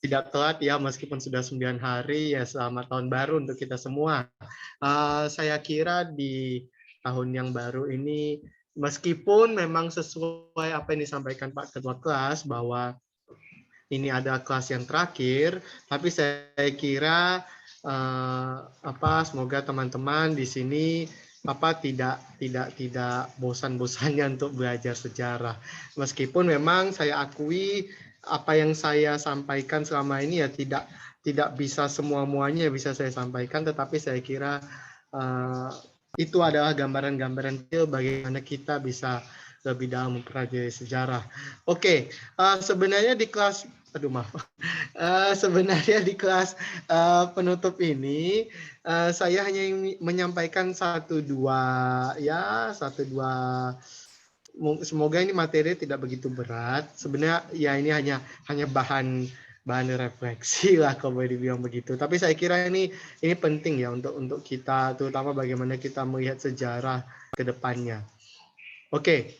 tidak telat ya, meskipun sudah 9 hari, ya selamat tahun baru untuk kita semua. Saya kira di tahun yang baru ini, meskipun memang sesuai apa yang disampaikan Pak Ketua Kelas, bahwa ini ada kelas yang terakhir, tapi saya kira semoga teman-teman di sini tidak bosan-bosannya untuk belajar sejarah. Meskipun memang saya akui apa yang saya sampaikan selama ini ya tidak bisa semua-muanya bisa saya sampaikan, tetapi saya kira itu adalah gambaran-gambaran kecil bagaimana kita bisa lebih dalam mempelajari sejarah. Oke, sebenarnya di kelas sebenarnya di kelas penutup ini saya hanya ingin menyampaikan satu dua, semoga ini materi tidak begitu berat. Sebenarnya ya ini hanya bahan refleksi lah kalau boleh dibilang begitu. Tapi saya kira ini penting ya untuk kita, terutama bagaimana kita melihat sejarah ke depannya. Oke.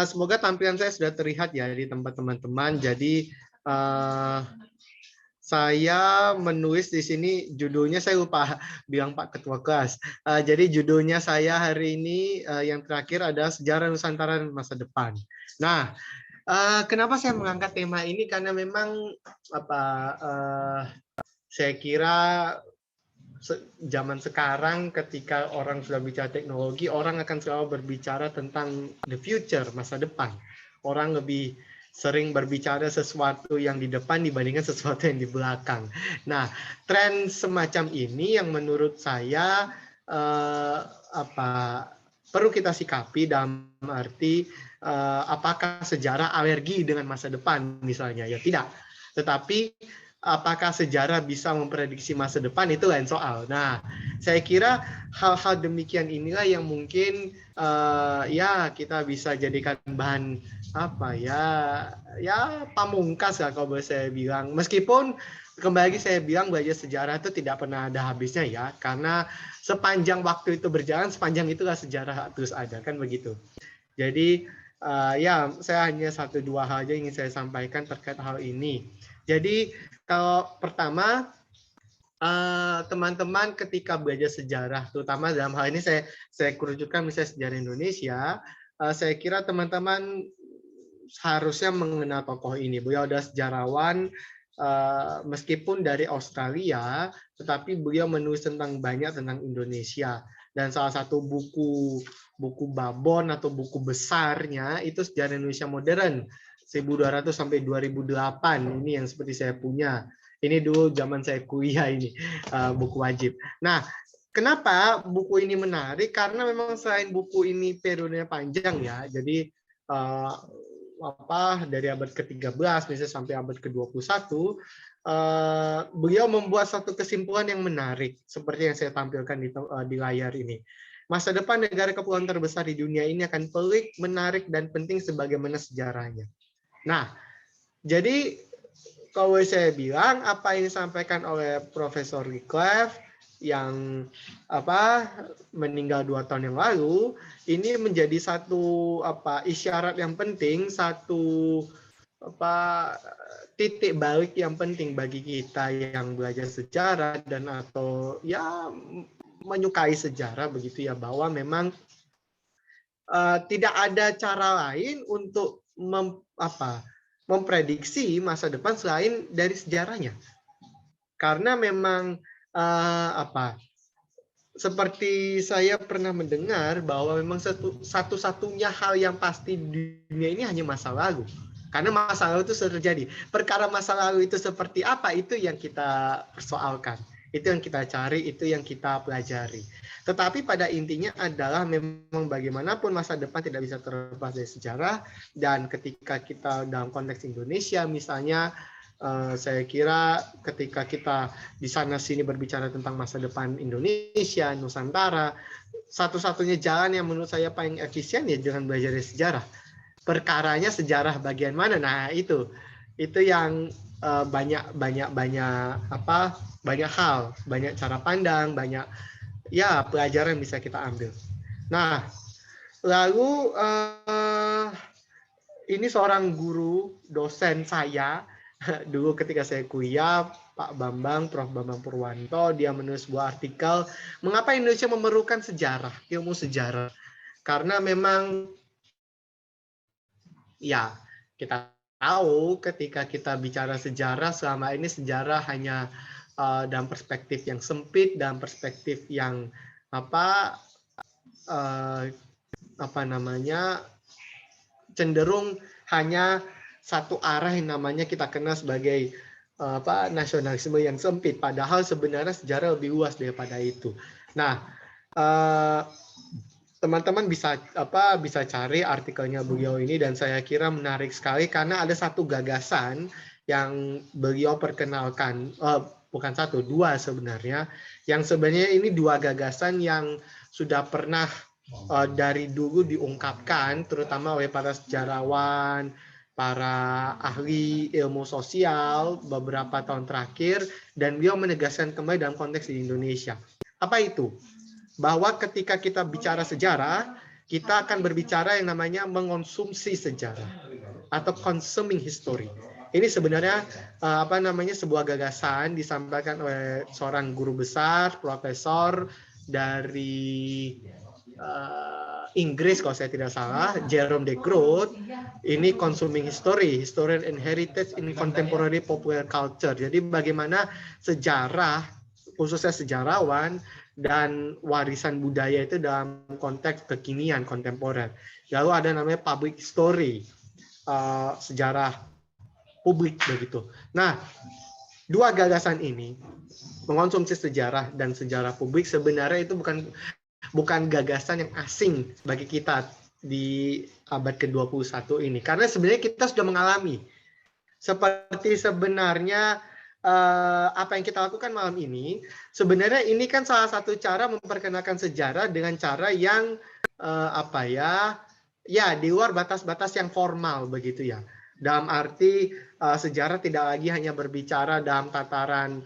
Semoga tampilan saya sudah terlihat ya di tempat teman-teman. Jadi saya menulis di sini judulnya, saya lupa bilang Pak Ketua Kelas. Jadi judulnya saya hari ini yang terakhir adalah Sejarah Nusantara dan Masa Depan. Nah, kenapa saya mengangkat tema ini? Karena memang saya kira zaman sekarang ketika orang sudah bicara teknologi, orang akan selalu berbicara tentang the future, masa depan. Orang lebih sering berbicara sesuatu yang di depan dibandingkan sesuatu yang di belakang. Nah, tren semacam ini yang menurut saya perlu kita sikapi dalam arti apakah sejarah alergi dengan masa depan misalnya? Ya tidak. Tetapi apakah sejarah bisa memprediksi masa depan, itu lain soal. Nah, saya kira hal-hal demikian inilah yang mungkin kita bisa jadikan bahan pamungkas lah kalau boleh saya bilang. Meskipun kembali lagi saya bilang belajar sejarah itu tidak pernah ada habisnya ya, karena sepanjang waktu itu berjalan, sepanjang itulah sejarah terus ada, kan begitu. Jadi saya hanya 1-2 hal aja ingin saya sampaikan terkait hal ini. Jadi kalau pertama, teman-teman ketika belajar sejarah, terutama dalam hal ini saya kerucutkan misalnya sejarah Indonesia, saya kira teman-teman seharusnya mengenal tokoh ini. Beliau adalah sejarawan, meskipun dari Australia, tetapi beliau menulis banyak tentang Indonesia. Dan salah satu buku babon atau buku besarnya itu Sejarah Indonesia Modern 1200 sampai 2008. Ini yang seperti saya punya. Ini dulu zaman saya kuliah ini, buku wajib. Nah, kenapa buku ini menarik? Karena memang selain buku ini periodenya panjang ya. Jadi dari abad ke-13 misalnya sampai abad ke-21, beliau membuat satu kesimpulan yang menarik seperti yang saya tampilkan di layar ini. Masa depan negara kepulauan terbesar di dunia ini akan pelik, menarik, dan penting sebagaimana sejarahnya. Nah, jadi kalau saya bilang apa yang disampaikan oleh Profesor Wycliffe yang meninggal 2 tahun yang lalu, ini menjadi satu isyarat yang penting, satu titik balik yang penting bagi kita yang belajar sejarah dan atau menyukai sejarah begitu ya, bahwa memang tidak ada cara lain untuk memprediksi masa depan selain dari sejarahnya. Karena memang seperti saya pernah mendengar bahwa memang satu-satunya hal yang pasti di dunia ini hanya masa lalu. Karena masa lalu itu sudah terjadi. Perkara masa lalu itu seperti apa, itu yang kita persoalkan. Itu yang kita cari, itu yang kita pelajari. Tetapi pada intinya adalah memang bagaimanapun masa depan tidak bisa terlepas dari sejarah. Dan ketika kita dalam konteks Indonesia misalnya, saya kira ketika kita di sana-sini berbicara tentang masa depan Indonesia, Nusantara, satu-satunya jalan yang menurut saya paling efisien ya dengan belajar dari sejarah. Perkaranya sejarah bagian mana? Nah, itu yang banyak hal, banyak cara pandang, banyak pelajaran yang bisa kita ambil. Nah, lalu ini seorang guru dosen saya dulu ketika saya kuliah, Pak Bambang, Prof. Bambang Purwanto, dia menulis sebuah artikel, mengapa Indonesia memerlukan sejarah, ilmu sejarah. Karena memang, ya, kita tahu ketika kita bicara sejarah, selama ini sejarah hanya dalam perspektif yang sempit, dalam perspektif yang apa namanya, cenderung hanya satu arah yang namanya kita kenal sebagai nasionalisme yang sempit. Padahal sebenarnya sejarah lebih luas daripada itu. Nah, teman-teman bisa cari artikelnya beliau ini, dan saya kira menarik sekali karena ada satu gagasan yang beliau perkenalkan, bukan satu, dua sebenarnya, yang sebenarnya ini dua gagasan yang sudah pernah dari dulu diungkapkan, terutama oleh para sejarawan, para ahli ilmu sosial beberapa tahun terakhir, dan beliau menegaskan kembali dalam konteks di Indonesia. Apa itu? Bahwa ketika kita bicara sejarah, kita akan berbicara yang namanya mengonsumsi sejarah atau consuming history. Ini sebenarnya sebuah gagasan disampaikan oleh seorang guru besar, profesor dari Inggris kalau saya tidak salah, Jerome de Groot. Ini consuming history, historian and heritage in contemporary popular culture. Jadi bagaimana sejarah, khususnya sejarawan, dan warisan budaya itu dalam konteks kekinian, kontemporer. Lalu ada namanya public story, sejarah publik begitu. Nah, dua gagasan ini, mengonsumsi sejarah dan sejarah publik, sebenarnya itu bukan gagasan yang asing bagi kita di abad ke-21 ini. Karena sebenarnya kita sudah mengalami. Seperti sebenarnya apa yang kita lakukan malam ini, sebenarnya ini kan salah satu cara memperkenalkan sejarah dengan cara yang di luar batas-batas yang formal begitu ya. Dalam arti sejarah tidak lagi hanya berbicara dalam tataran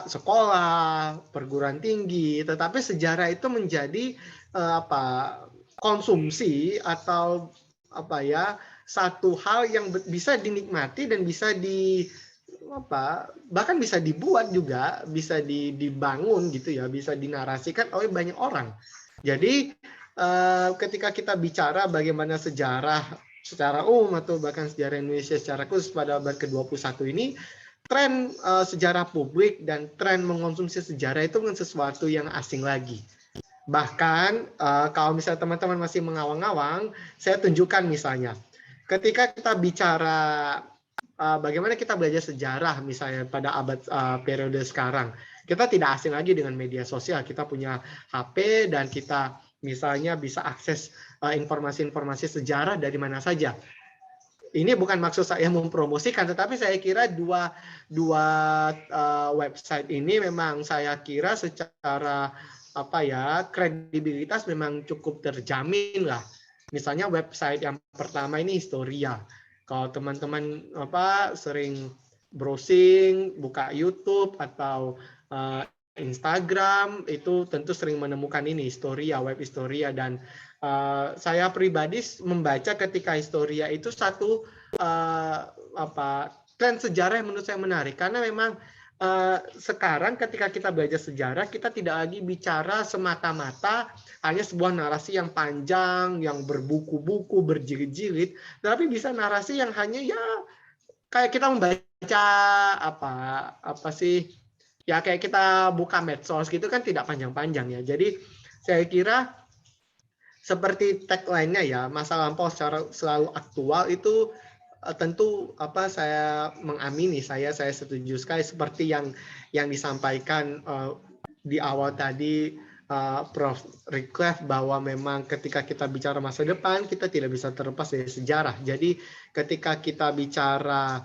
sekolah, perguruan tinggi, tetapi sejarah itu menjadi konsumsi atau satu hal yang bisa dinikmati dan bisa bahkan bisa dibuat juga, bisa dibangun gitu ya, bisa dinarasikan oleh banyak orang. Jadi ketika kita bicara bagaimana sejarah secara umum atau bahkan sejarah Indonesia secara khusus pada abad ke-21 ini, tren sejarah publik dan tren mengonsumsi sejarah itu bukan sesuatu yang asing lagi. Bahkan kalau misalnya teman-teman masih mengawang-awang, saya tunjukkan misalnya, ketika kita bicara bagaimana kita belajar sejarah misalnya pada abad periode sekarang, kita tidak asing lagi dengan media sosial. Kita punya HP dan kita misalnya bisa akses informasi-informasi sejarah dari mana saja. Ini bukan maksud saya mempromosikan, tetapi saya kira dua website ini memang saya kira secara kredibilitas memang cukup terjamin lah. Misalnya website yang pertama ini Historia. Kalau teman-teman sering browsing, buka YouTube atau Instagram, itu tentu sering menemukan ini Historia, web Historia, dan saya pribadi membaca ketika Historia itu satu tren sejarah yang menurut saya menarik, karena memang sekarang ketika kita belajar sejarah, kita tidak lagi bicara semata-mata hanya sebuah narasi yang panjang, yang berbuku-buku, berjilid-jilid, tapi bisa narasi yang hanya kayak kita membaca kayak kita buka medsos gitu kan, tidak panjang-panjang ya. Jadi saya kira seperti tagline-nya ya, masa lampau secara selalu aktual, itu tentu saya mengamini, saya setuju sekali seperti yang disampaikan di awal tadi Prof. Reclef, bahwa memang ketika kita bicara masa depan, kita tidak bisa terlepas dari sejarah. Jadi ketika kita bicara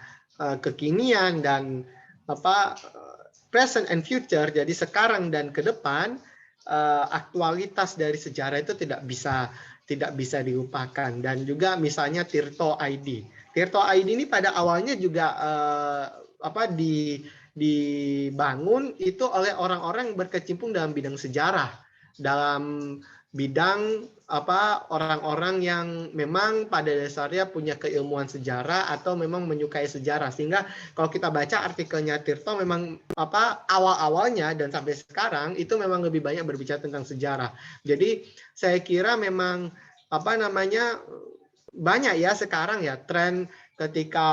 kekinian dan present and future, jadi sekarang dan ke depan, aktualitas dari sejarah itu tidak bisa dilupakan. Dan juga misalnya Tirto ID. Tirto ID ini pada awalnya juga dibangun itu oleh orang-orang yang berkecimpung dalam bidang sejarah, dalam bidang orang-orang yang memang pada dasarnya punya keilmuan sejarah atau memang menyukai sejarah, sehingga kalau kita baca artikelnya Tirto memang awal-awalnya dan sampai sekarang itu memang lebih banyak berbicara tentang sejarah. Jadi saya kira memang banyak ya sekarang ya tren ketika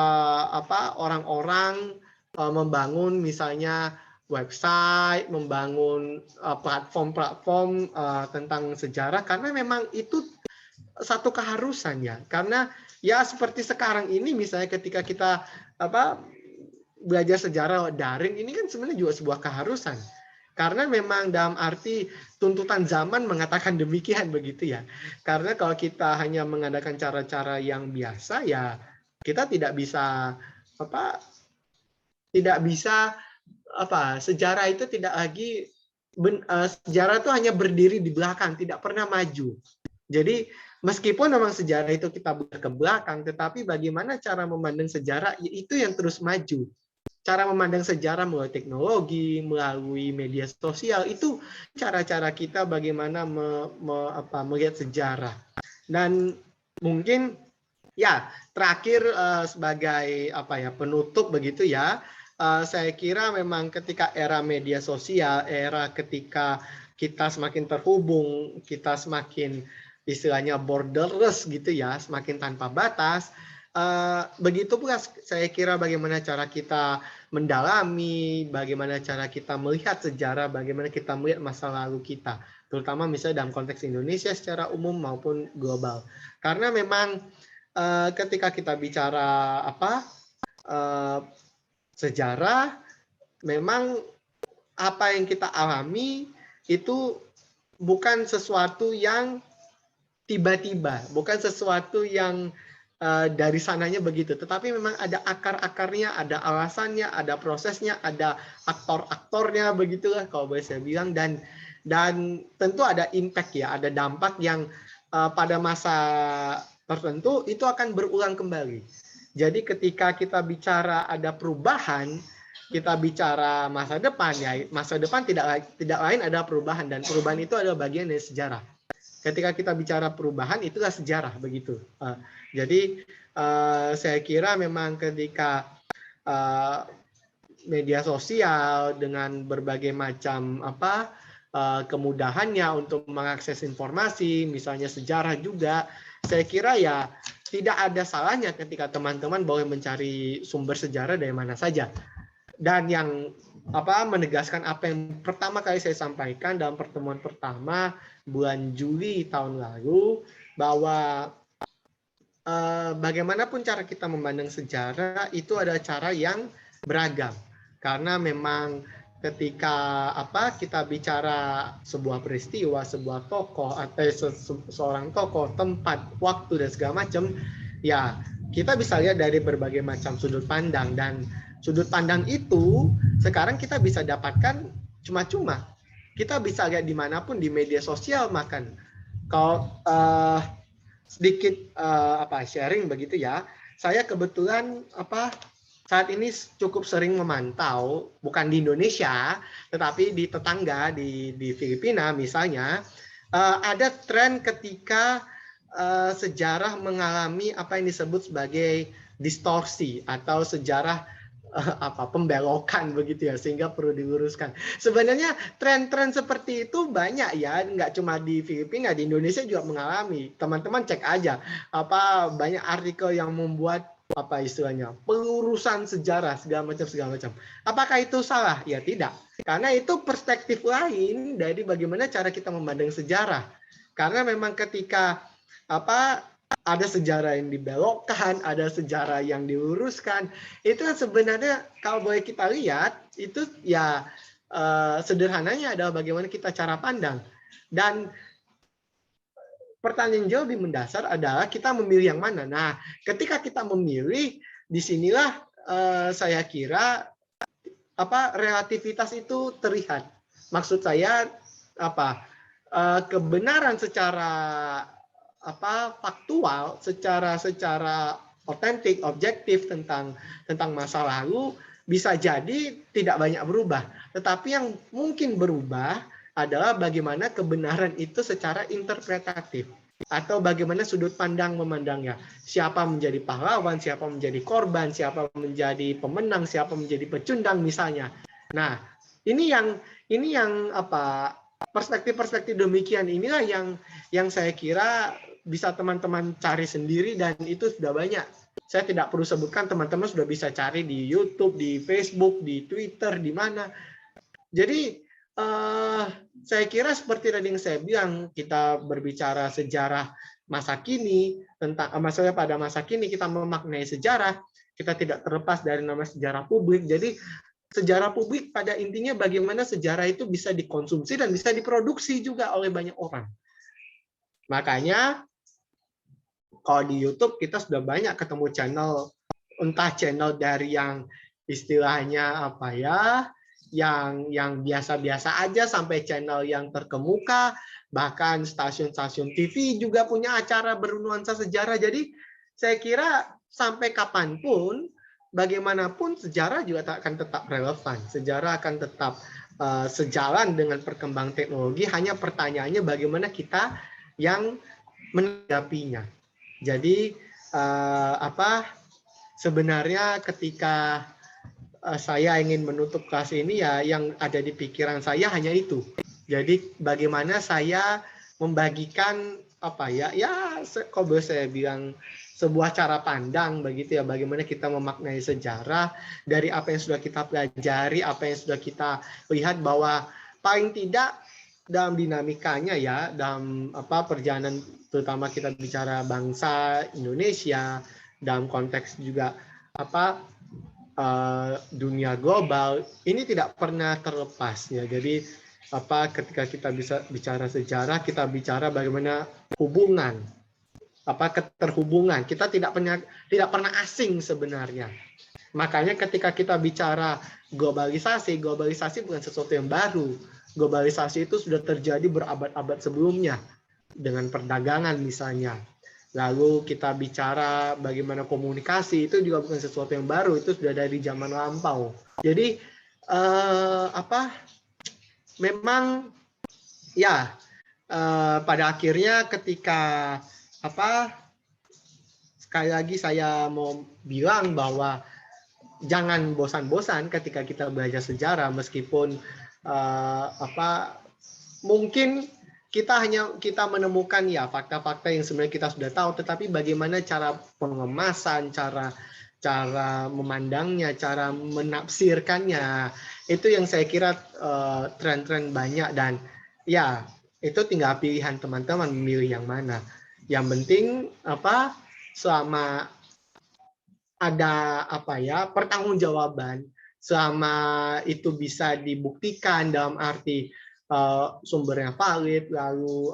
orang-orang membangun misalnya website, membangun platform-platform tentang sejarah, karena memang itu satu keharusan ya. Karena ya seperti sekarang ini misalnya ketika kita belajar sejarah daring ini kan sebenarnya juga sebuah keharusan. Karena memang dalam arti tuntutan zaman mengatakan demikian begitu ya. Karena kalau kita hanya mengadakan cara-cara yang biasa ya kita tidak bisa sejarah itu tidak lagi sejarah itu hanya berdiri di belakang, tidak pernah maju. Jadi meskipun memang sejarah itu kita ke belakang, tetapi bagaimana cara memandang sejarah itu yang terus maju. Cara memandang sejarah melalui teknologi, melalui media sosial, itu cara-cara kita bagaimana melihat sejarah. Dan mungkin ya terakhir sebagai penutup begitu ya, saya kira memang ketika era media sosial, era ketika kita semakin terhubung, kita semakin istilahnya borderless gitu ya, semakin tanpa batas. Begitu pula saya kira bagaimana cara kita mendalami, bagaimana cara kita melihat sejarah, bagaimana kita melihat masa lalu kita, terutama misalnya dalam konteks Indonesia secara umum maupun global. Karena memang ketika kita bicara sejarah, memang apa yang kita alami itu bukan sesuatu yang tiba-tiba, bukan sesuatu yang dari sananya begitu, tetapi memang ada akar-akarnya, ada alasannya, ada prosesnya, ada aktor-aktornya begitulah kalau boleh saya bilang, dan tentu ada impact ya, ada dampak yang pada masa tertentu itu akan berulang kembali. Jadi ketika kita bicara ada perubahan, kita bicara masa depan ya, masa depan tidak lain adalah perubahan, dan perubahan itu adalah bagian dari sejarah. Ketika kita bicara perubahan, itulah sejarah begitu. Jadi saya kira memang ketika media sosial dengan berbagai macam kemudahannya untuk mengakses informasi, misalnya sejarah juga, saya kira ya tidak ada salahnya ketika teman-teman boleh mencari sumber sejarah dari mana saja. Dan yang menegaskan apa yang pertama kali saya sampaikan dalam pertemuan pertama bulan Juli tahun lalu, bahwa bagaimanapun cara kita memandang sejarah itu ada cara yang beragam. Karena memang ketika kita bicara sebuah peristiwa, sebuah tokoh atau seorang tokoh, tempat, waktu dan segala macam, ya kita bisa lihat dari berbagai macam sudut pandang, dan sudut pandang itu sekarang kita bisa dapatkan cuma-cuma. Kita bisa lihat dimanapun di media sosial, makan. Kalau sedikit sharing begitu ya, saya kebetulan saat ini cukup sering memantau, bukan di Indonesia, tetapi di tetangga di Filipina misalnya, ada tren ketika sejarah mengalami apa yang disebut sebagai distorsi atau sejarah pembelokan begitu ya, sehingga perlu diluruskan. Sebenarnya tren-tren seperti itu banyak ya, nggak cuma di Filipina, di Indonesia juga mengalami. Teman-teman cek aja banyak artikel yang membuat istilahnya pelurusan sejarah segala macam. Apakah itu salah? Ya tidak, karena itu perspektif lain dari bagaimana cara kita memandang sejarah. Karena memang ketika ada sejarah yang dibelokkan, ada sejarah yang diluruskan, itu sebenarnya kalau boleh kita lihat itu ya sederhananya adalah bagaimana kita cara pandang. Dan pertanyaan jauh lebih mendasar adalah kita memilih yang mana. Nah, ketika kita memilih, disinilah saya kira relativitas itu terlihat. Maksud saya kebenaran secara faktual, secara otentik, objektif tentang masa lalu bisa jadi tidak banyak berubah. Tetapi yang mungkin berubah adalah bagaimana kebenaran itu secara interpretatif atau bagaimana sudut pandang memandangnya. Siapa menjadi pahlawan, siapa menjadi korban, siapa menjadi pemenang, siapa menjadi pecundang misalnya. Nah, ini yang apa perspektif-perspektif demikian inilah yang saya kira bisa teman-teman cari sendiri dan itu sudah banyak. Saya tidak perlu sebutkan, teman-teman sudah bisa cari di YouTube, di Facebook, di Twitter, di mana. Jadi saya kira seperti tadi yang saya bilang, kita berbicara sejarah masa kini, tentang maksudnya pada masa kini kita memaknai sejarah, kita tidak terlepas dari nama sejarah publik. Jadi sejarah publik pada intinya bagaimana sejarah itu bisa dikonsumsi dan bisa diproduksi juga oleh banyak orang. Makanya kalau di YouTube kita sudah banyak ketemu channel, entah channel dari yang istilahnya apa ya, yang biasa-biasa aja sampai channel yang terkemuka, bahkan stasiun-stasiun TV juga punya acara bernuansa sejarah. Jadi saya kira sampai kapanpun, bagaimanapun sejarah juga akan tetap relevan. Sejarah akan tetap sejalan dengan perkembangan teknologi. Hanya pertanyaannya bagaimana kita yang menanggapinya. Jadi sebenarnya ketika saya ingin menutup kelas ini ya yang ada di pikiran saya hanya itu. Jadi bagaimana saya membagikan apa ya kalau saya bilang sebuah cara pandang begitu ya, bagaimana kita memaknai sejarah dari apa yang sudah kita pelajari, apa yang sudah kita lihat, bahwa paling tidak dalam dinamikanya ya, dalam perjalanan terutama kita bicara bangsa Indonesia, dalam konteks juga dunia global, ini tidak pernah terlepas ya. Jadi ketika kita bisa bicara sejarah, kita bicara bagaimana hubungan, keterhubungan. Kita tidak pernah asing sebenarnya. Makanya ketika kita bicara globalisasi bukan sesuatu yang baru. Globalisasi itu sudah terjadi berabad-abad sebelumnya dengan perdagangan misalnya. Lalu kita bicara bagaimana komunikasi, itu juga bukan sesuatu yang baru, itu sudah dari zaman lampau. Jadi memang ya pada akhirnya ketika sekali lagi saya mau bilang bahwa jangan bosan-bosan ketika kita belajar sejarah, meskipun mungkin kita menemukan ya fakta-fakta yang sebenarnya kita sudah tahu, tetapi bagaimana cara pengemasan, cara memandangnya, cara menafsirkannya, itu yang saya kira tren-tren banyak, dan ya itu tinggal pilihan teman-teman memilih yang mana. Yang penting selama ada pertanggungjawaban, selama itu bisa dibuktikan dalam arti sumbernya valid, lalu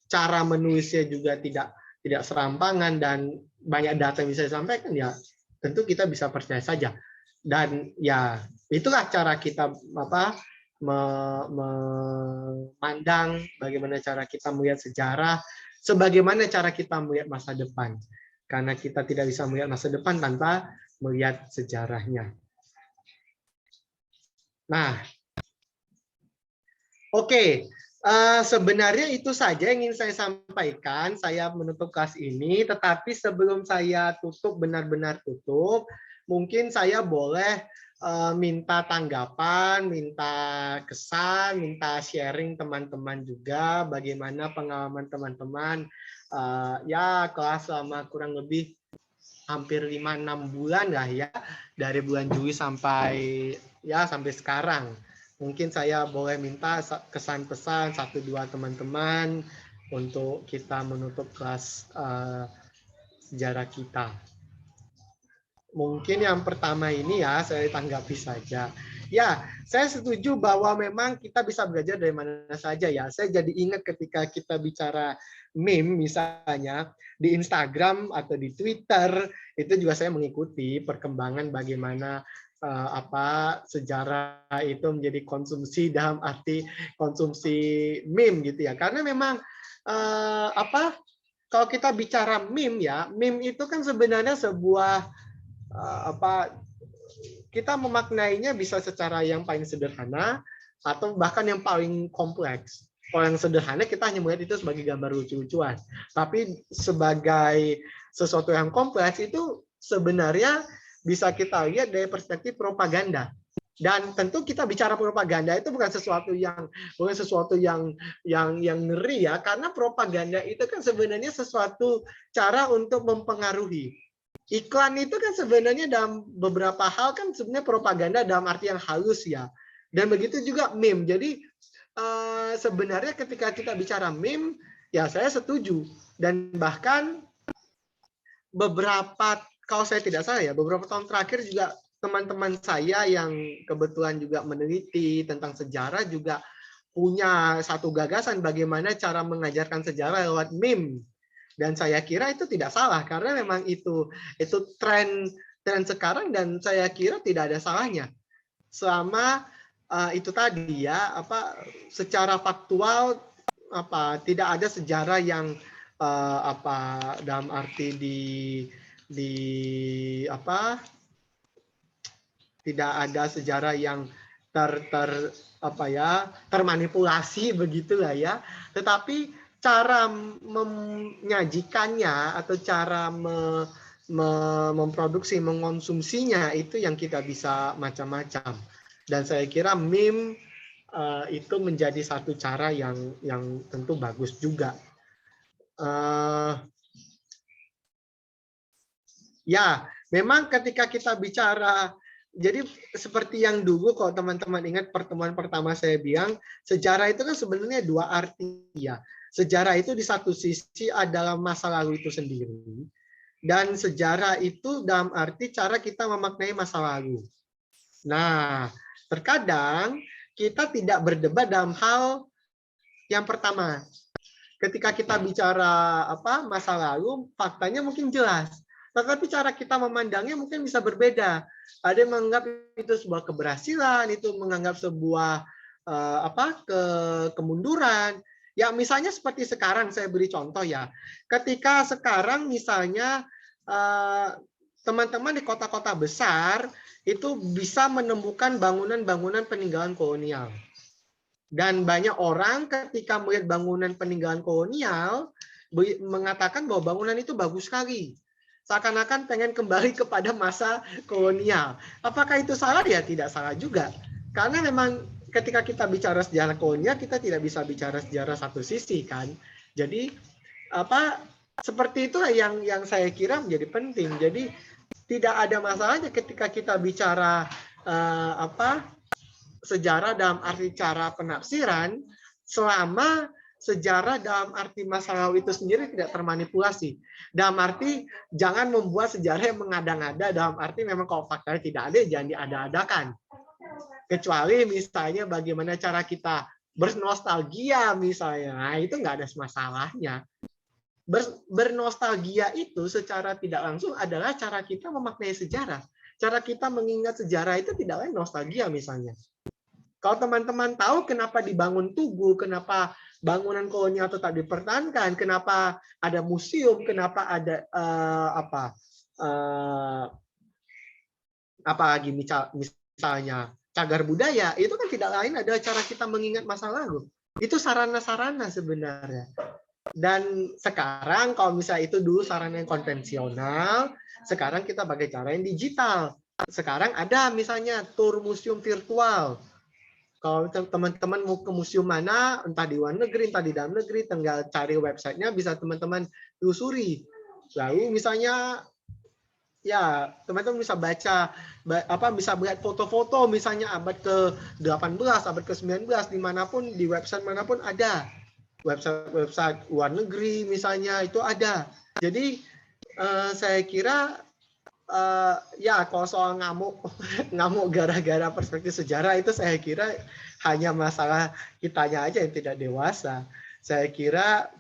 cara menulisnya juga tidak serampangan dan banyak data yang bisa disampaikan, ya tentu kita bisa percaya saja. Dan ya itulah cara kita memandang, bagaimana cara kita melihat sejarah, sebagaimana cara kita melihat masa depan. Karena kita tidak bisa melihat masa depan tanpa melihat sejarahnya. Nah, oke, sebenarnya itu saja yang ingin saya sampaikan. Saya menutup kelas ini, tetapi sebelum saya tutup, benar-benar tutup, mungkin saya boleh minta tanggapan, minta kesan, minta sharing teman-teman juga, bagaimana pengalaman teman-teman ya kelas selama kurang lebih hampir 5-6 bulan lah ya, dari bulan Juli sampai sekarang. Mungkin saya boleh minta kesan pesan 1-2 teman-teman untuk kita menutup kelas sejarah kita. Mungkin yang pertama ini ya saya tanggapi saja. Ya, saya setuju bahwa memang kita bisa belajar dari mana saja ya. Saya jadi ingat ketika kita bicara meme misalnya di Instagram atau di Twitter, itu juga saya mengikuti perkembangan bagaimana sejarah itu menjadi konsumsi dalam arti konsumsi meme gitu ya. Karena memang kalau kita bicara meme ya, meme itu kan sebenarnya sebuah kita memaknainya bisa secara yang paling sederhana, atau bahkan yang paling kompleks. Kalau yang sederhana kita hanya melihat itu sebagai gambar lucu-lucuan, tapi sebagai sesuatu yang kompleks itu sebenarnya bisa kita lihat dari perspektif propaganda. Dan tentu kita bicara propaganda itu bukan sesuatu yang ngeri ya, karena propaganda itu kan sebenarnya sesuatu cara untuk mempengaruhi. Iklan itu kan sebenarnya dalam beberapa hal kan sebenarnya propaganda dalam arti yang halus ya. Dan begitu juga meme. Jadi sebenarnya ketika kita bicara meme, ya saya setuju. Dan bahkan beberapa, kalau saya tidak salah ya, beberapa tahun terakhir juga teman-teman saya yang kebetulan juga meneliti tentang sejarah juga punya satu gagasan bagaimana cara mengajarkan sejarah lewat meme. Dan saya kira itu tidak salah karena memang itu tren sekarang dan saya kira tidak ada salahnya. Selama itu tadi ya, secara faktual tidak ada sejarah yang dalam arti tidak ada sejarah yang termanipulasi begitulah ya. Tetapi cara menyajikannya atau cara memproduksi, mengonsumsinya itu yang kita bisa macam-macam. Dan saya kira meme itu menjadi satu cara yang tentu bagus juga. Ya, memang ketika kita bicara, jadi seperti yang dulu kalau teman-teman ingat pertemuan pertama saya bilang, sejarah itu kan sebenarnya dua arti ya. Sejarah itu di satu sisi adalah masa lalu itu sendiri, dan sejarah itu dalam arti cara kita memaknai masa lalu. Nah, terkadang kita tidak berdebat dalam hal yang pertama. Ketika kita bicara masa lalu, faktanya mungkin jelas. Tetapi cara kita memandangnya mungkin bisa berbeda. Ada yang menganggap itu sebuah keberhasilan, itu menganggap sebuah kemunduran. Ya misalnya seperti sekarang, saya beri contoh ya. Ketika sekarang misalnya teman-teman di kota-kota besar itu bisa menemukan bangunan-bangunan peninggalan kolonial. Dan banyak orang ketika melihat bangunan peninggalan kolonial mengatakan bahwa bangunan itu bagus sekali. Seakan-akan pengen kembali kepada masa kolonial. Apakah itu salah? Ya tidak salah juga. Karena memang ketika kita bicara sejarah kolonial, kita tidak bisa bicara sejarah satu sisi kan. Jadi seperti itulah yang saya kira menjadi penting. Jadi tidak ada masalahnya ketika kita bicara sejarah dalam arti cara penafsiran, selama sejarah dalam arti masa lalu itu sendiri tidak termanipulasi. Dalam arti jangan membuat sejarah yang mengada-ngada, dalam arti memang kalau faktanya tidak ada, jangan diada-adakan. Kecuali misalnya bagaimana cara kita bernostalgia misalnya, nah, itu nggak ada masalahnya. Bernostalgia itu secara tidak langsung adalah cara kita memaknai sejarah. Cara kita mengingat sejarah itu tidak lain nostalgia misalnya. Kalau teman-teman tahu kenapa dibangun Tugu, kenapa bangunan kolonial tetap dipertahankan, kenapa ada museum, kenapa ada apa lagi misalnya cagar budaya, itu kan tidak lain adalah cara kita mengingat masa lalu. Itu sarana-sarana sebenarnya. Dan sekarang kalau misalnya itu dulu sarana yang konvensional, sekarang kita pakai cara yang digital. Sekarang ada misalnya tur museum virtual. Kalau teman-teman mau ke museum mana, entah di luar negeri, entah di dalam negeri, tinggal cari websitenya, bisa teman-teman telusuri. Lalu misalnya, ya teman-teman bisa baca, bisa melihat foto-foto misalnya abad ke-18, abad ke-19, dimanapun, di website manapun ada. Website luar negeri misalnya, itu ada. Jadi saya kira, ya kalau soal ngamuk gara-gara perspektif sejarah itu saya kira hanya masalah kitanya aja yang tidak dewasa. Saya kira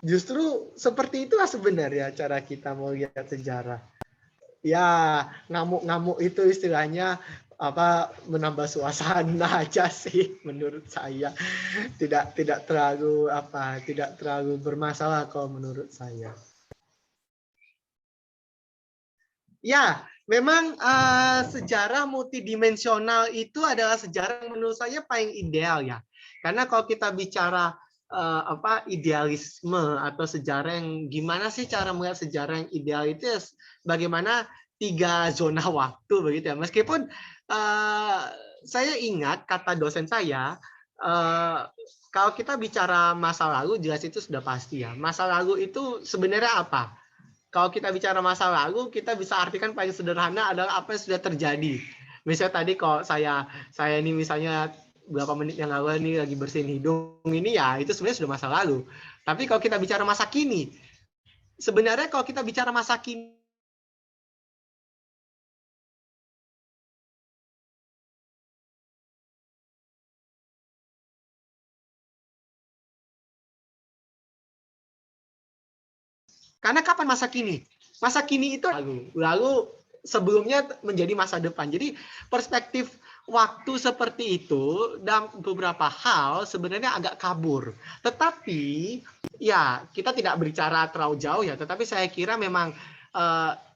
justru seperti itulah sebenarnya cara kita melihat sejarah. Ya ngamuk-ngamuk itu istilahnya menambah suasana aja sih menurut saya. Tidak terlalu bermasalah kalau menurut saya. Ya, memang sejarah multidimensional itu adalah sejarah yang menurut saya paling ideal ya. Karena kalau kita bicara idealisme atau sejarah yang gimana sih cara melihat sejarah yang ideal itu ya, bagaimana 3 zona waktu begitu ya. Meskipun saya ingat kata dosen saya, kalau kita bicara masa lalu jelas itu sudah pasti ya. Masa lalu itu sebenarnya apa? Kalau kita bicara masa lalu, kita bisa artikan paling sederhana adalah apa yang sudah terjadi. Misalnya tadi kalau saya ini misalnya beberapa menit yang lalu ini lagi bersihin hidung ini ya itu sebenarnya sudah masa lalu. Tapi kalau kita bicara masa kini, sebenarnya kalau kita bicara masa kini karena kapan masa kini? Masa kini itu lalu sebelumnya menjadi masa depan. Jadi perspektif waktu seperti itu dalam beberapa hal sebenarnya agak kabur. Tetapi ya kita tidak berbicara terlalu jauh ya. Tetapi saya kira memang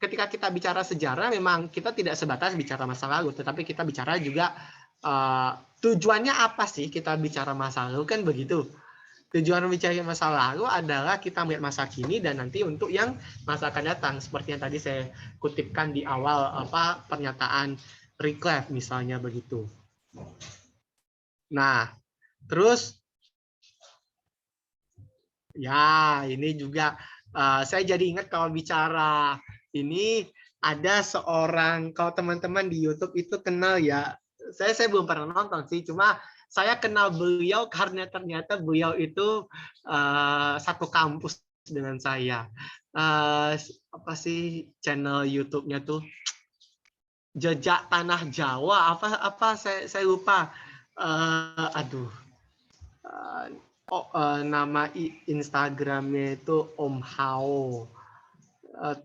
ketika kita bicara sejarah memang kita tidak sebatas bicara masa lalu. Tetapi kita bicara juga tujuannya apa sih kita bicara masa lalu kan begitu. Tujuan mencari masa lalu adalah kita melihat masa kini dan nanti untuk yang masa akan datang seperti yang tadi saya kutipkan di awal pernyataan Reclave misalnya begitu. Nah, terus ya ini juga saya jadi ingat kalau bicara ini ada seorang kalau teman-teman di YouTube itu kenal ya. Saya belum pernah nonton sih, cuma saya kenal beliau karena ternyata beliau itu satu kampus dengan saya. Apa sih channel YouTube-nya tuh? Jejak Tanah Jawa apa saya lupa. Aduh. Nama Instagramnya itu Om Hao.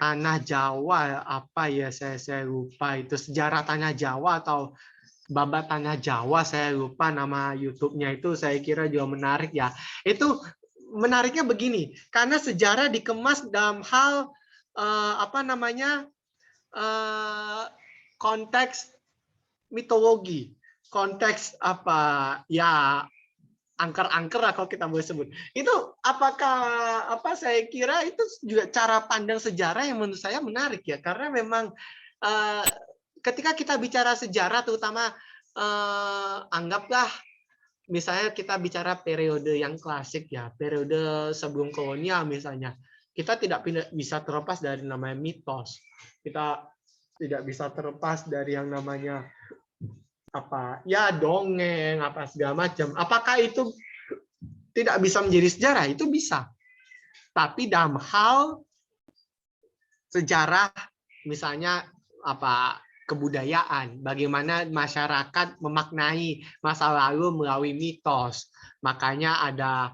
Tanah Jawa apa ya saya lupa itu sejarah Tanah Jawa atau Babat Tanah Jawa saya lupa nama YouTube-nya itu saya kira juga menarik ya. Itu menariknya begini, karena sejarah dikemas dalam hal konteks mitologi, konteks ya angker-angker lah kalau kita boleh sebut. Itu apakah saya kira itu juga cara pandang sejarah yang menurut saya menarik ya, karena memang ketika kita bicara sejarah terutama anggaplah misalnya kita bicara periode yang klasik ya, periode sebelum kolonial misalnya. Kita tidak bisa terlepas dari namanya mitos. Kita tidak bisa terlepas dari yang namanya dongeng segala macam. Apakah itu tidak bisa menjadi sejarah? Itu bisa. Tapi dalam hal sejarah misalnya kebudayaan, bagaimana masyarakat memaknai masa lalu melalui mitos. Makanya ada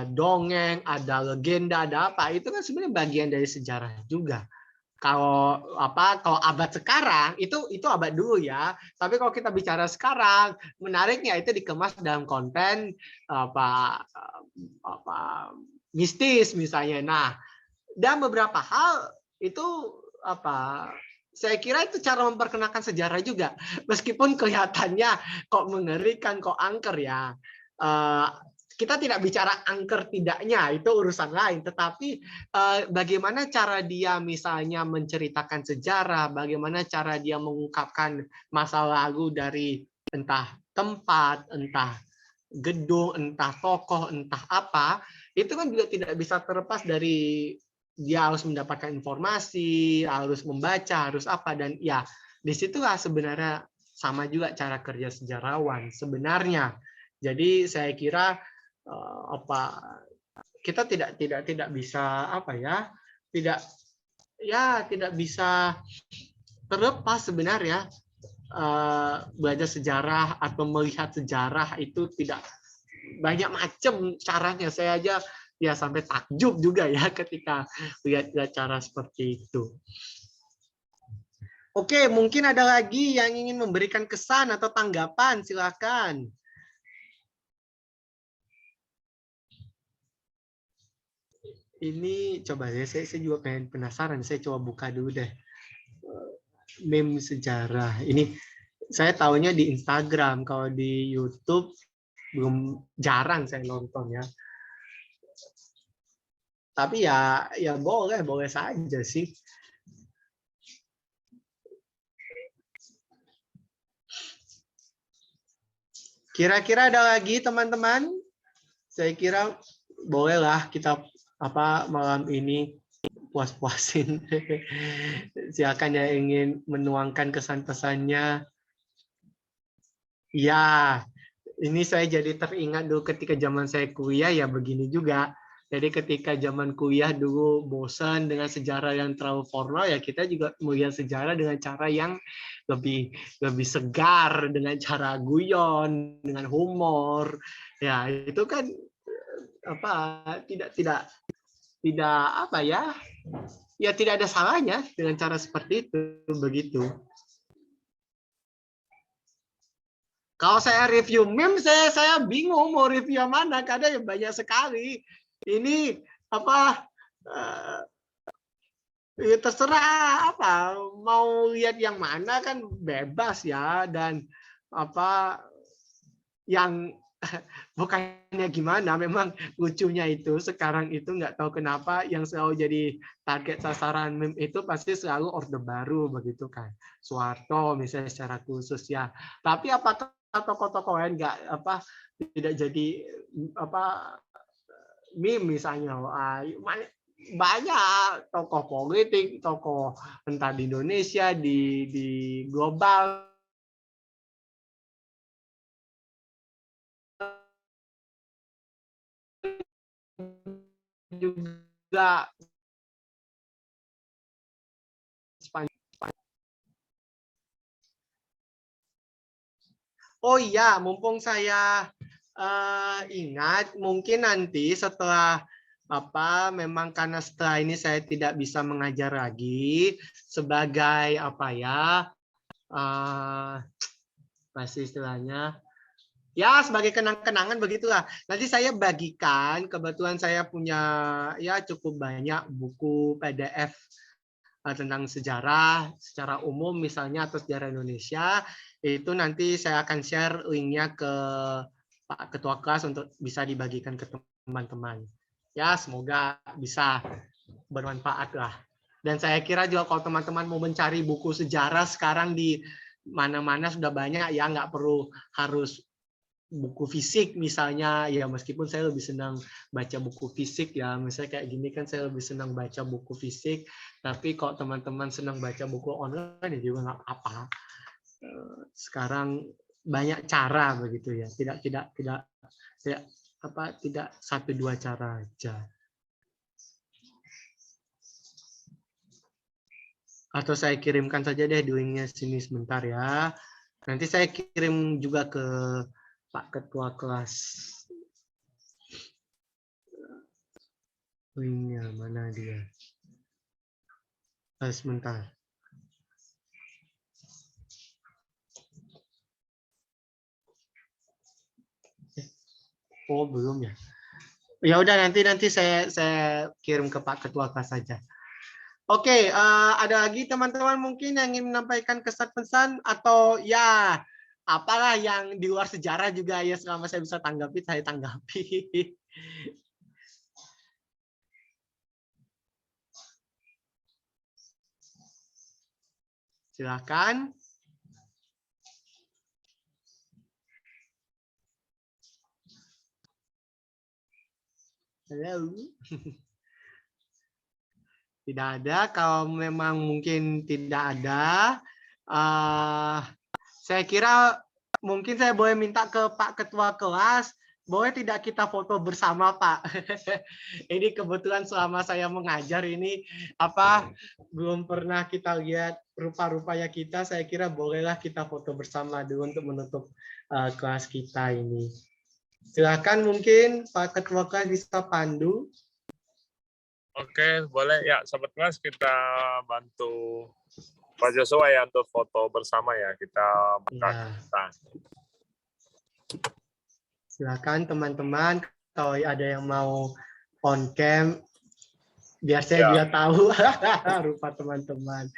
dongeng, ada legenda, ada apa. Itu kan sebenarnya bagian dari sejarah juga. Kalau abad sekarang itu abad dulu ya. Tapi kalau kita bicara sekarang, menariknya itu dikemas dalam konten mistis misalnya. Nah, dan beberapa hal itu saya kira itu cara memperkenalkan sejarah juga. Meskipun kelihatannya kok mengerikan, kok angker ya. Kita tidak bicara angker tidaknya, itu urusan lain. Tetapi bagaimana cara dia misalnya menceritakan sejarah, bagaimana cara dia mengungkapkan masa lalu dari entah tempat, entah gedung, entah tokoh, entah apa, itu kan juga tidak bisa terlepas dari dia harus mendapatkan informasi, harus membaca, harus apa, dan ya disitulah sebenarnya sama juga cara kerja sejarawan sebenarnya. Jadi saya kira kita tidak bisa tidak bisa terlepas sebenarnya belajar sejarah atau melihat sejarah itu tidak banyak macam caranya. Saya aja ya sampai takjub juga ya ketika lihat cara seperti itu. Oke, mungkin ada lagi yang ingin memberikan kesan atau tanggapan, silakan. Ini coba ya, saya juga pengen penasaran. Saya coba buka dulu deh meme sejarah. Ini saya tahunya di Instagram, kalau di YouTube belum, jarang saya nonton ya. Tapi ya boleh boleh saja sih. Kira-kira ada lagi teman-teman? Saya kira bolehlah kita malam ini puas-puasin. Silakan yang ingin menuangkan kesan-pesannya. Ya, ini saya jadi teringat dulu ketika zaman saya kuliah ya begini juga. Jadi ketika zaman kuliah dulu bosan dengan sejarah yang terlalu formal, ya kita juga melihat sejarah dengan cara yang lebih lebih segar, dengan cara guyon, dengan humor. Ya, itu kan apa tidak tidak tidak apa ya? Ya tidak ada salahnya dengan cara seperti itu, begitu. Kalau saya review meme, saya bingung mau review yang mana karena ya banyak sekali. Ini apa? Ya terserah apa mau lihat yang mana kan bebas ya, dan apa yang bukannya gimana, memang lucunya itu sekarang itu nggak tahu kenapa yang selalu jadi target sasaran meme itu pasti selalu Orde Baru begitu kan, Soeharto misalnya secara khusus ya. Tapi apakah tokoh-tokoh lain nggak tidak jadi apa meme misalnya? Banyak tokoh politik, tokoh entah di Indonesia, di global juga. Oh iya, mumpung saya ingat, mungkin nanti setelah memang karena setelah ini saya tidak bisa mengajar lagi sebagai masih istilahnya ya sebagai kenang-kenangan begitulah. Nanti saya bagikan, kebetulan saya punya ya cukup banyak buku PDF tentang sejarah secara umum misalnya atau sejarah Indonesia, itu nanti saya akan share linknya ke Pak Ketua Kelas untuk bisa dibagikan ke teman-teman. Ya, semoga bisa bermanfaat lah. Dan saya kira juga kalau teman-teman mau mencari buku sejarah sekarang di mana-mana sudah banyak ya, nggak perlu harus buku fisik misalnya ya, meskipun saya lebih senang baca buku fisik ya, misalnya kayak gini kan saya lebih senang baca buku fisik, tapi kalau teman-teman senang baca buku online ya juga nggak apa. Sekarang banyak cara begitu ya, tidak satu dua cara aja. Atau saya kirimkan saja deh linknya sini sebentar ya. Nanti saya kirim juga ke Pak Ketua Kelas. Linknya mana dia? Sebentar. Oh belum ya. Ya udah nanti saya kirim ke Pak Ketua Kelas saja. Oke, ada lagi teman-teman mungkin yang ingin menyampaikan kesan-pesan atau ya apalah yang di luar sejarah juga ya, selama saya bisa tanggapi saya tanggapi. Silakan. Halo. Tidak ada. Kalau memang mungkin tidak ada, saya kira mungkin saya boleh minta ke Pak Ketua Kelas, boleh tidak kita foto bersama, Pak? Ini kebetulan selama saya mengajar ini belum pernah kita lihat rupa-rupanya kita. Saya kira bolehlah kita foto bersama dulu untuk menutup kelas kita ini. Silakan mungkin Pak Ketua Kelas bisa pandu. Oke, boleh ya, sobat kelas kita bantu Pak Joshua ya untuk foto bersama ya, kita buka. Ya. Silakan teman-teman, kalau ada yang mau on cam biar saya Ya. juga tahu rupa teman-teman.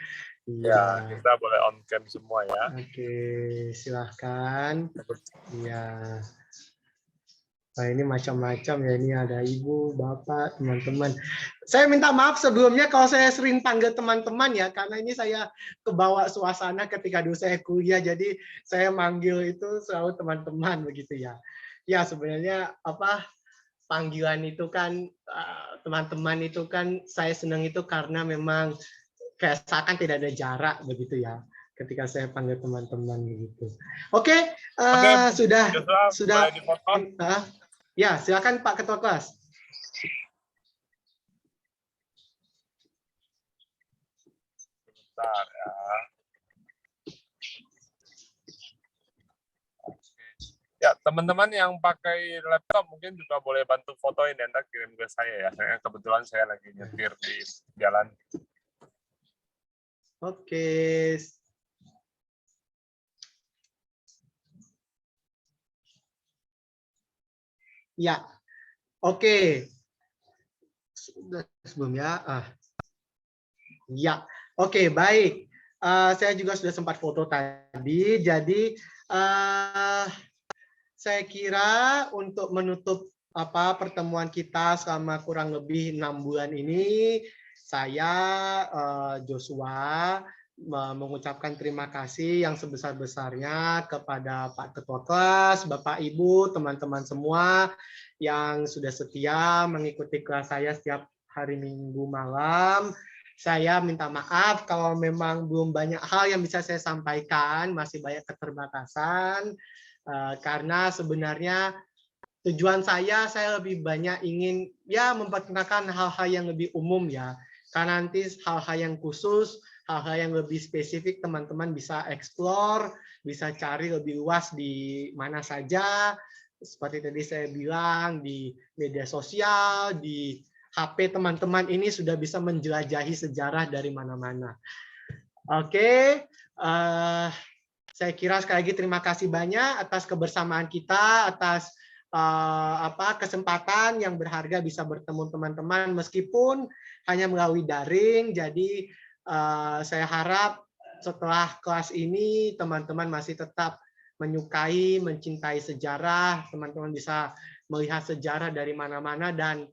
Ya, Iya. kita boleh on cam semua ya. Oke, silahkan. Iya. Nah, ini macam-macam ya. Ini ada ibu, bapak, teman-teman. Saya minta maaf sebelumnya kalau saya sering panggil teman-teman ya, karena ini saya kebawa suasana ketika dulu saya kuliah, jadi saya manggil itu selalu teman-teman begitu ya. Ya sebenarnya apa panggilan itu kan teman-teman itu kan saya senang itu karena memang kayak seakan tidak ada jarak begitu ya ketika saya panggil teman-teman begitu. Oke, sudah boleh dipotong. Ya, silakan Pak Ketua Kelas. Bentar ya. Ya, teman-teman yang pakai laptop mungkin juga boleh bantu fotoin dan kirim ke saya ya. Saya kebetulan saya lagi nyetir di jalan. Oke. Ya, oke. Sebelumnya, ya, oke, baik. Saya juga sudah sempat foto tadi. Jadi, saya kira untuk menutup pertemuan kita selama kurang lebih 6 bulan ini, saya Joshua mengucapkan terima kasih yang sebesar-besarnya kepada Pak Ketua Kelas, Bapak Ibu, teman-teman semua yang sudah setia mengikuti kelas saya setiap hari Minggu malam. Saya minta maaf kalau memang belum banyak hal yang bisa saya sampaikan, masih banyak keterbatasan, karena sebenarnya tujuan saya lebih banyak ingin ya memperkenalkan hal-hal yang lebih umum ya. Karena nanti hal-hal yang khusus, hal-hal yang lebih spesifik teman-teman bisa explore, bisa cari lebih luas di mana saja. Seperti tadi saya bilang di media sosial, di HP teman-teman ini sudah bisa menjelajahi sejarah dari mana-mana. Oke, saya kira sekali lagi terima kasih banyak atas kebersamaan kita, atas kesempatan yang berharga bisa bertemu teman-teman meskipun hanya melalui daring. Jadi saya harap setelah kelas ini teman-teman masih tetap menyukai, mencintai sejarah, teman-teman bisa melihat sejarah dari mana-mana dan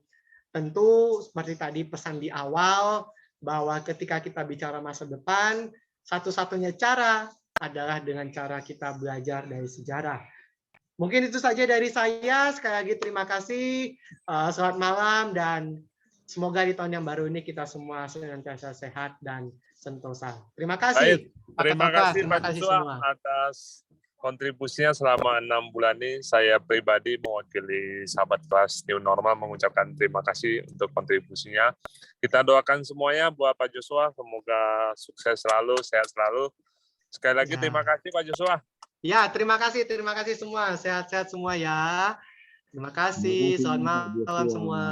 tentu seperti tadi pesan di awal bahwa ketika kita bicara masa depan, satu-satunya cara adalah dengan cara kita belajar dari sejarah. Mungkin itu saja dari saya. Sekali lagi terima kasih. Selamat malam dan semoga di tahun yang baru ini kita semua senantiasa sehat dan sentosa. Terima kasih. Baik, terima kasih terima Pak kasih Joshua semua atas kontribusinya selama 6 bulan ini. Saya pribadi mewakili sahabat kelas New Normal mengucapkan terima kasih untuk kontribusinya. Kita doakan semuanya buat Pak Joshua, semoga sukses selalu, sehat selalu. Sekali lagi terima kasih Pak Joshua. Ya, terima kasih semua. Sehat-sehat semua ya. Terima kasih. Selamat malam semua.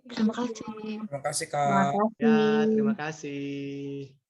Terima kasih. Terima kasih, Kak. Ya, terima kasih.